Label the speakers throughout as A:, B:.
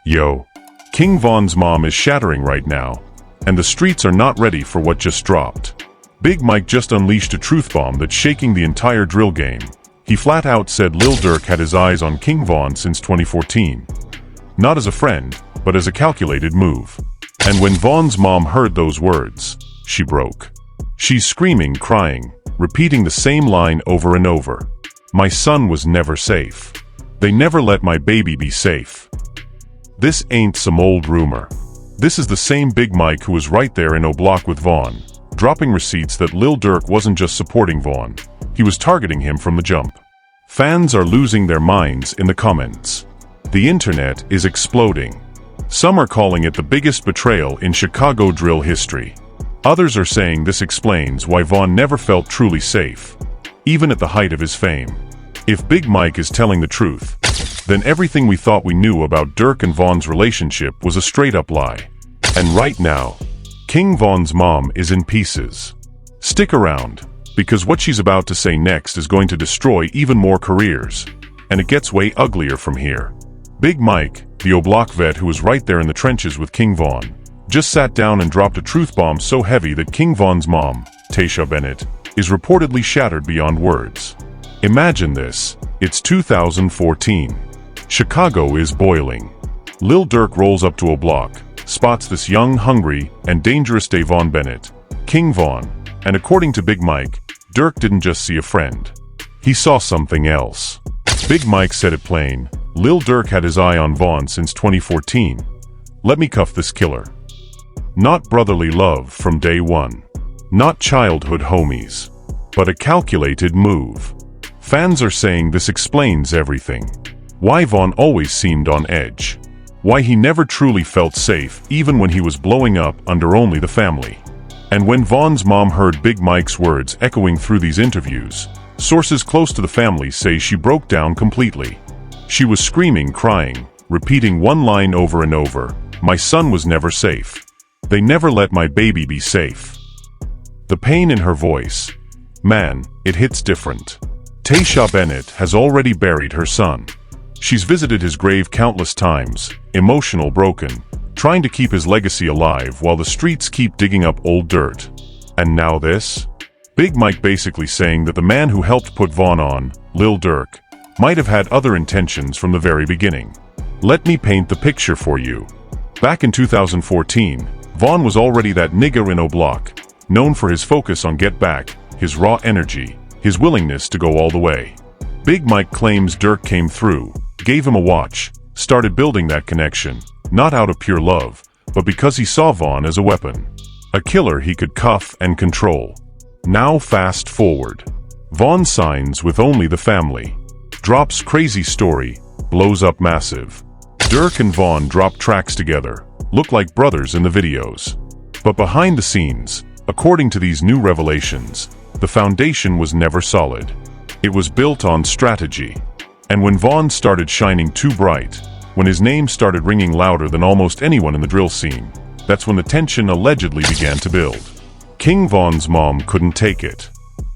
A: Yo, King Von's mom is shattering right now, and the streets are not ready for what just dropped. Big Mike just unleashed a truth bomb that's shaking the entire drill game. He flat out said Lil Durk had his eyes on King Von since 2014. Not as a friend, but as a calculated move. And when Von's mom heard those words, she broke. She's screaming, crying, repeating the same line over and over. My son was never safe. They never let my baby be safe. This ain't some old rumor. This is the same Big Mike who was right there in O'Block with Von, dropping receipts that Lil Durk wasn't just supporting Von, he was targeting him from the jump. Fans are losing their minds in the comments. The internet is exploding. Some are calling it the biggest betrayal in Chicago drill history. Others are saying this explains why Von never felt truly safe, even at the height of his fame. If Big Mike is telling the truth, then everything we thought we knew about Durk and Von's relationship was a straight-up lie. And right now, King Von's mom is in pieces. Stick around, because what she's about to say next is going to destroy even more careers. And it gets way uglier from here. Big Mike, the O'Block vet who was right there in the trenches with King Von, just sat down and dropped a truth bomb so heavy that King Von's mom, Tasha Bennett, is reportedly shattered beyond words. Imagine this, it's 2014. Chicago is boiling. Lil Durk rolls up to O'Block, spots this young, hungry, and dangerous Davon Bennett, King Von, and according to Big Mike, Durk didn't just see a friend. He saw something else. Big Mike said it plain, Lil Durk had his eye on Von since 2014. Let me cuff this killer. Not brotherly love from day one. Not childhood homies. But a calculated move. Fans are saying this explains everything. Why Von always seemed on edge. Why he never truly felt safe even when he was blowing up under only the family. And when Von's mom heard Big Mike's words echoing through these interviews, sources close to the family say she broke down completely. She was screaming, crying, repeating one line over and over, my son was never safe. They never let my baby be safe. The pain in her voice, man, it hits different. Tasha Bennett has already buried her son. She's visited his grave countless times, emotional, broken, trying to keep his legacy alive while the streets keep digging up old dirt. And now this? Big Mike basically saying that the man who helped put Von on, Lil Durk, might have had other intentions from the very beginning. Let me paint the picture for you. Back in 2014, Von was already that nigga in O'Block, known for his focus on get back, his raw energy, his willingness to go all the way. Big Mike claims Durk came through, gave him a watch, started building that connection, not out of pure love, but because he saw Von as a weapon. A killer he could cuff and control. Now fast forward. Von signs with only the family. Drops crazy story, blows up massive. Durk and Von drop tracks together, look like brothers in the videos. But behind the scenes, according to these new revelations, the foundation was never solid. It was built on strategy. And when Von started shining too bright, when his name started ringing louder than almost anyone in the drill scene, that's when the tension allegedly began to build. King Von's mom couldn't take it.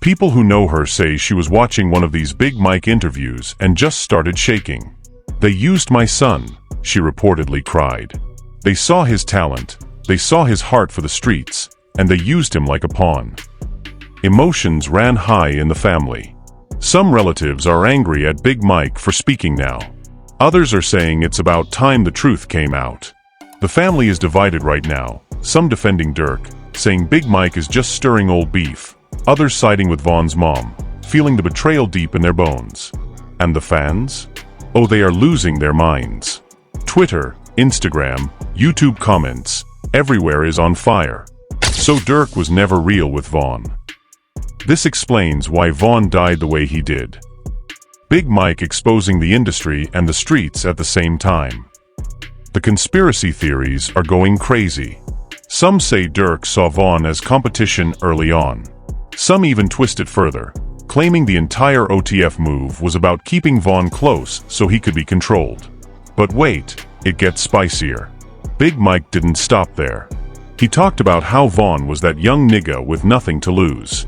A: People who know her say she was watching one of these Big Mike interviews and just started shaking. They used my son, she reportedly cried. They saw his talent, they saw his heart for the streets, and they used him like a pawn. Emotions ran high in the family. Some relatives are angry at Big Mike for speaking now. Others are saying it's about time the truth came out. The family is divided right now, some defending Durk, saying Big Mike is just stirring old beef, others siding with Von's mom, feeling the betrayal deep in their bones. And the fans? Oh, they are losing their minds. Twitter, Instagram, YouTube comments, everywhere is on fire. So Durk was never real with Von. This explains why Von died the way he did. Big Mike exposing the industry and the streets at the same time. The conspiracy theories are going crazy. Some say Durk saw Von as competition early on. Some even twist it further, claiming the entire OTF move was about keeping Von close so he could be controlled. But wait, it gets spicier. Big Mike didn't stop there. He talked about how Von was that young nigga with nothing to lose.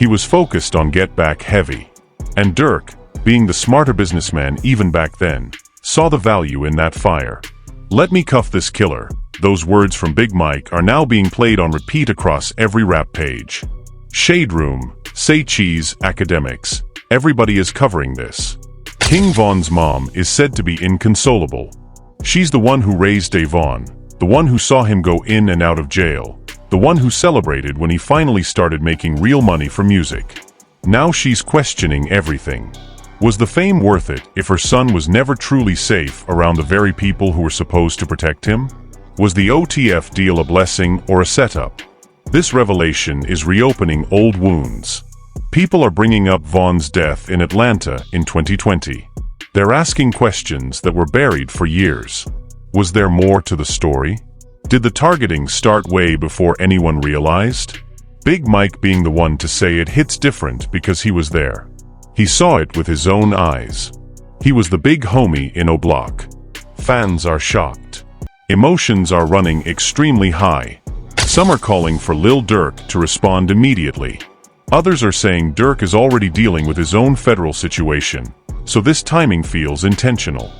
A: He was focused on get back heavy. And Durk, being the smarter businessman even back then, saw the value in that fire. "Let me cuff this killer." Those words from Big Mike are now being played on repeat across every rap page. Shade Room, Say Cheese, Academics. Everybody is covering this. King Von's mom is said to be inconsolable. She's the one who raised Von, the one who saw him go in and out of jail, the one who celebrated when he finally started making real money from music. Now she's questioning everything. Was the fame worth it if her son was never truly safe around the very people who were supposed to protect him? Was the OTF deal a blessing or a setup? This revelation is reopening old wounds. People are bringing up Von's death in Atlanta in 2020. They're asking questions that were buried for years. Was there more to the story? Did the targeting start way before anyone realized? Big Mike being the one to say it hits different because he was there. He saw it with his own eyes. He was the big homie in O-Block. Fans are shocked. Emotions are running extremely high. Some are calling for Lil Durk to respond immediately. Others are saying Durk is already dealing with his own federal situation, so this timing feels intentional.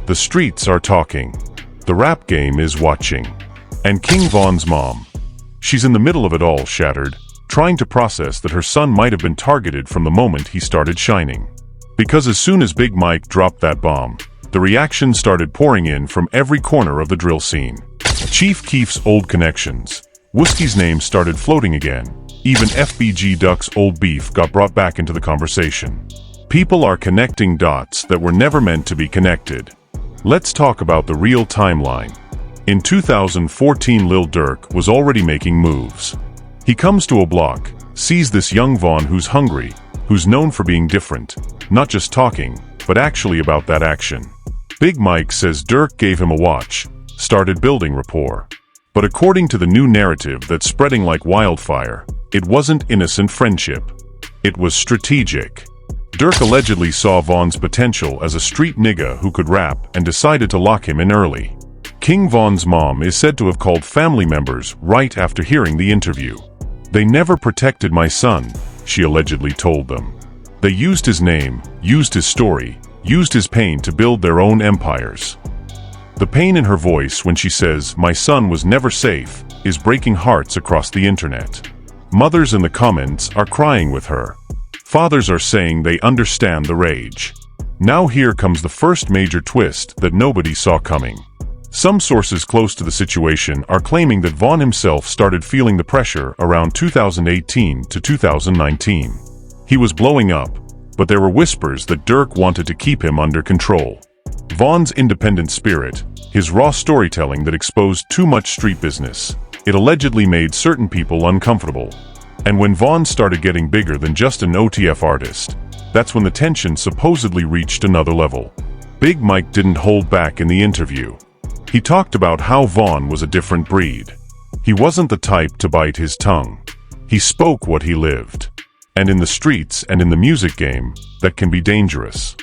A: The streets are talking. The rap game is watching. And King Von's mom. She's in the middle of it all, shattered, trying to process that her son might have been targeted from the moment he started shining. Because as soon as Big Mike dropped that bomb, the reactions started pouring in from every corner of the drill scene. Chief Keef's old connections. Wooskie's name started floating again. Even FBG Duck's old beef got brought back into the conversation. People are connecting dots that were never meant to be connected. Let's talk about the real timeline. In 2014, Lil Durk was already making moves. He comes to O-Block, sees this young Von who's hungry, who's known for being different, not just talking, but actually about that action. Big Mike says Durk gave him a watch, started building rapport. But according to the new narrative that's spreading like wildfire, it wasn't innocent friendship. It was strategic. Durk allegedly saw Von's potential as a street nigga who could rap and decided to lock him in early. King Von's mom is said to have called family members right after hearing the interview. "They never protected my son," she allegedly told them. "They used his name, used his story, used his pain to build their own empires." The pain in her voice when she says, "My son was never safe," is breaking hearts across the internet. Mothers in the comments are crying with her. Fathers are saying they understand the rage. Now here comes the first major twist that nobody saw coming. Some sources close to the situation are claiming that Von himself started feeling the pressure around 2018 to 2019. He was blowing up, but there were whispers that Durk wanted to keep him under control. Von's independent spirit, his raw storytelling that exposed too much street business, it allegedly made certain people uncomfortable. And when Von started getting bigger than just an OTF artist, that's when the tension supposedly reached another level. Big Mike didn't hold back in the interview. He talked about how Von was a different breed. He wasn't the type to bite his tongue. He spoke what he lived. And in the streets and in the music game, that can be dangerous.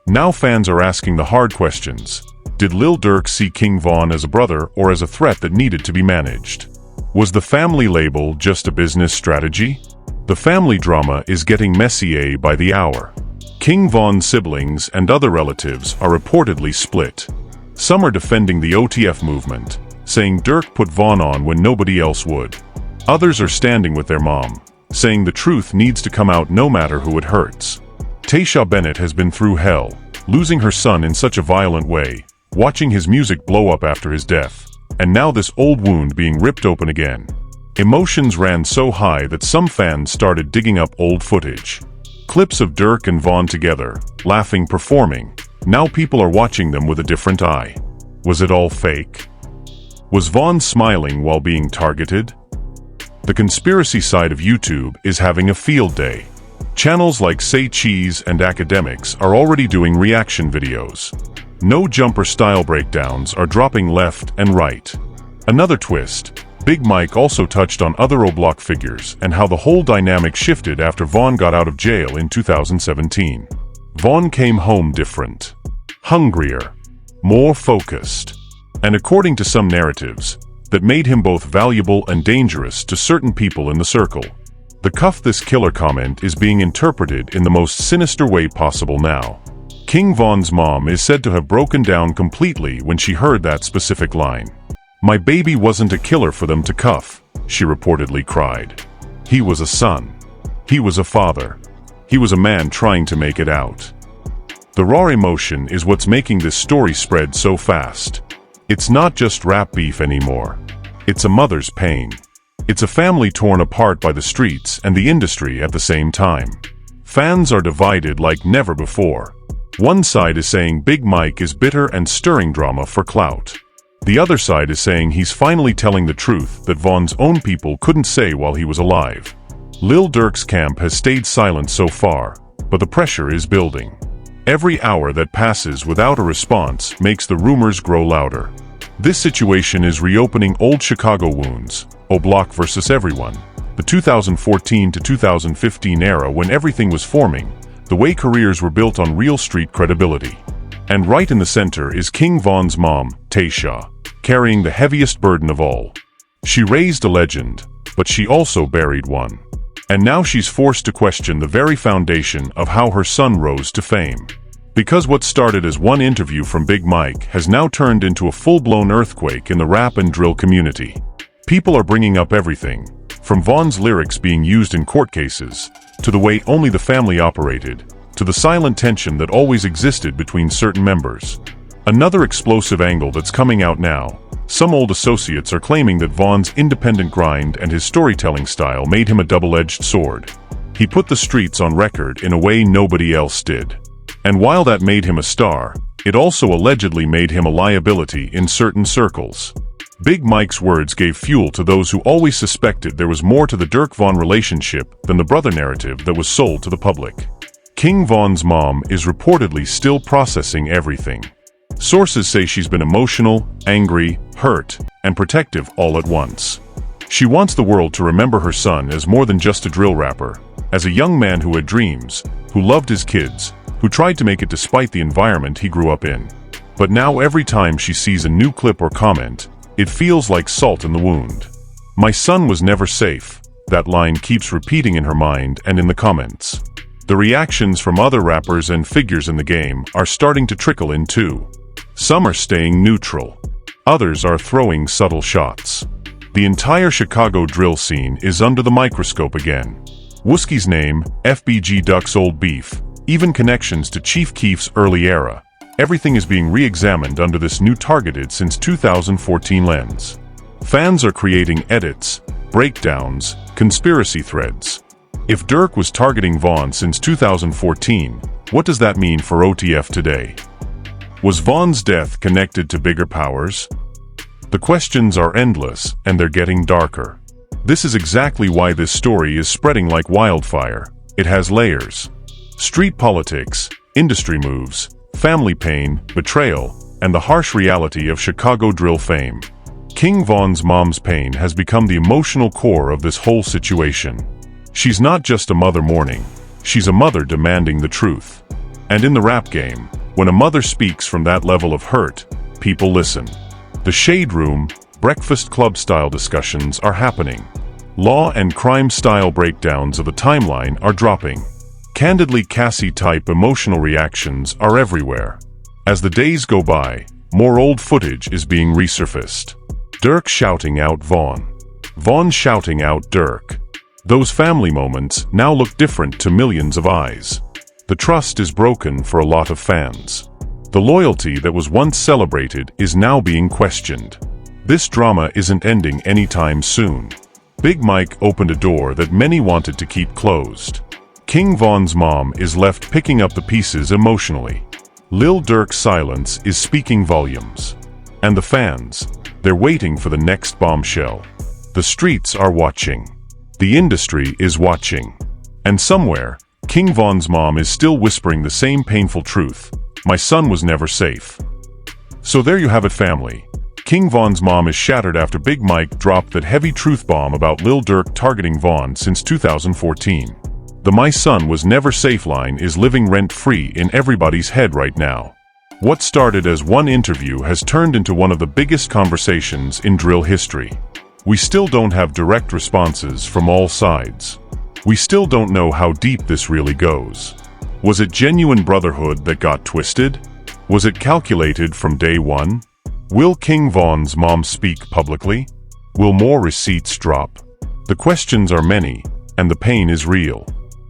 A: Now fans are asking the hard questions. Did Lil Durk see King Von as a brother or as a threat that needed to be managed? Was the family label just a business strategy? The family drama is getting messier by the hour. King Von's siblings and other relatives are reportedly split. Some are defending the OTF movement, saying Durk put Von on when nobody else would. Others are standing with their mom, saying the truth needs to come out no matter who it hurts. Tasha Bennett has been through hell, losing her son in such a violent way, watching his music blow up after his death, and now this old wound being ripped open again. Emotions ran so high that some fans started digging up old footage. Clips of Durk and Von together, laughing, performing. Now people are watching them with a different eye. Was it all fake? Was Von smiling while being targeted? The conspiracy side of YouTube is having a field day. Channels like Say Cheese and Academics are already doing reaction videos. No jumper style breakdowns are dropping left and right. Another twist, Big Mike also touched on other O-Block figures and how the whole dynamic shifted after Von got out of jail in 2017. Von came home different, hungrier, more focused, and according to some narratives, that made him both valuable and dangerous to certain people in the circle. The "cuff this killer" comment is being interpreted in the most sinister way possible now. King Von's mom is said to have broken down completely when she heard that specific line. "My baby wasn't a killer for them to cuff," she reportedly cried. "He was a son. He was a father. He was a man trying to make it out." The raw emotion is what's making this story spread so fast. It's not just rap beef anymore. It's a mother's pain. It's a family torn apart by the streets and the industry at the same time. Fans are divided like never before. One side is saying Big Mike is bitter and stirring drama for clout. The other side is saying he's finally telling the truth that Von's own people couldn't say while he was alive. Lil Durk's camp has stayed silent so far, but the pressure is building. Every hour that passes without a response makes the rumors grow louder. This situation is reopening old Chicago wounds, O'Block versus everyone, the 2014 to 2015 era when everything was forming, the way careers were built on real street credibility. And right in the center is King Von's mom, Tasha, carrying the heaviest burden of all. She raised a legend, but she also buried one. And now she's forced to question the very foundation of how her son rose to fame. Because what started as one interview from Big Mike has now turned into a full-blown earthquake in the rap and drill community. People are bringing up everything, from Von's lyrics being used in court cases, to the way only the family operated, to the silent tension that always existed between certain members. Another explosive angle that's coming out now. Some old associates are claiming that Von's independent grind and his storytelling style made him a double-edged sword. He put the streets on record in a way nobody else did. And while that made him a star, it also allegedly made him a liability in certain circles. Big Mike's words gave fuel to those who always suspected there was more to the Durk-Von relationship than the brother narrative that was sold to the public. King Von's mom is reportedly still processing everything. Sources say she's been emotional, angry, hurt, and protective all at once. She wants the world to remember her son as more than just a drill rapper, as a young man who had dreams, who loved his kids, who tried to make it despite the environment he grew up in. But now every time she sees a new clip or comment, it feels like salt in the wound. "My son was never safe," that line keeps repeating in her mind and in the comments. The reactions from other rappers and figures in the game are starting to trickle in too. Some are staying neutral. Others are throwing subtle shots. The entire Chicago drill scene is under the microscope again. Wooskie's name, FBG Duck's old beef, even connections to Chief Keef's early era. Everything is being re-examined under this new targeted since 2014 lens. Fans are creating edits, breakdowns, conspiracy threads. If Durk was targeting Von since 2014, what does that mean for OTF today? Was Von's death connected to bigger powers? The questions are endless, and they're getting darker. This is exactly why this story is spreading like wildfire. It has layers. Street politics, industry moves, family pain, betrayal, and the harsh reality of Chicago drill fame. King Von's mom's pain has become the emotional core of this whole situation. She's not just a mother mourning, she's a mother demanding the truth. And in the rap game, when a mother speaks from that level of hurt, people listen. The Shade Room, Breakfast Club-style discussions are happening. Law and crime-style breakdowns of the timeline are dropping. Candidly Cassie-type emotional reactions are everywhere. As the days go by, more old footage is being resurfaced. Durk shouting out Von. Von shouting out Durk. Those family moments now look different to millions of eyes. The trust is broken for a lot of fans. The loyalty that was once celebrated is now being questioned. This drama isn't ending anytime soon. Big Mike opened a door that many wanted to keep closed. King Von's mom is left picking up the pieces emotionally. Lil Durk's silence is speaking volumes. And the fans, they're waiting for the next bombshell. The streets are watching. The industry is watching. And somewhere, King Von's mom is still whispering the same painful truth. My son was never safe. So there you have it, family. King Von's mom is shattered after Big Mike dropped that heavy truth bomb about Lil Durk targeting Von since 2014. The "my son was never safe" line is living rent-free in everybody's head right now. What started as one interview has turned into one of the biggest conversations in drill history. We still don't have direct responses from all sides. We still don't know how deep this really goes. Was it genuine brotherhood that got twisted? Was it calculated from day one? Will King Von's mom speak publicly? Will more receipts drop? The questions are many, and the pain is real.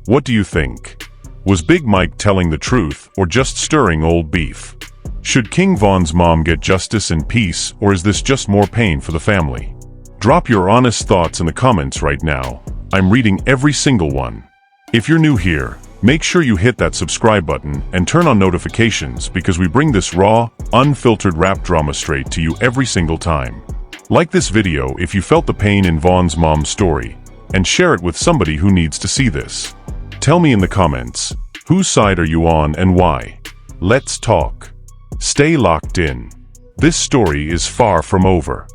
A: What do you think? Was Big Mike telling the truth or just stirring old beef? Should King Von's mom get justice and peace, or is this just more pain for the family? Drop your honest thoughts in the comments right now. I'm reading every single one. If you're new here, make sure you hit that subscribe button and turn on notifications because we bring this raw, unfiltered rap drama straight to you every single time. Like this video if you felt the pain in Von's mom's story, and share it with somebody who needs to see this. Tell me in the comments, whose side are you on and why? Let's talk. Stay locked in. This story is far from over.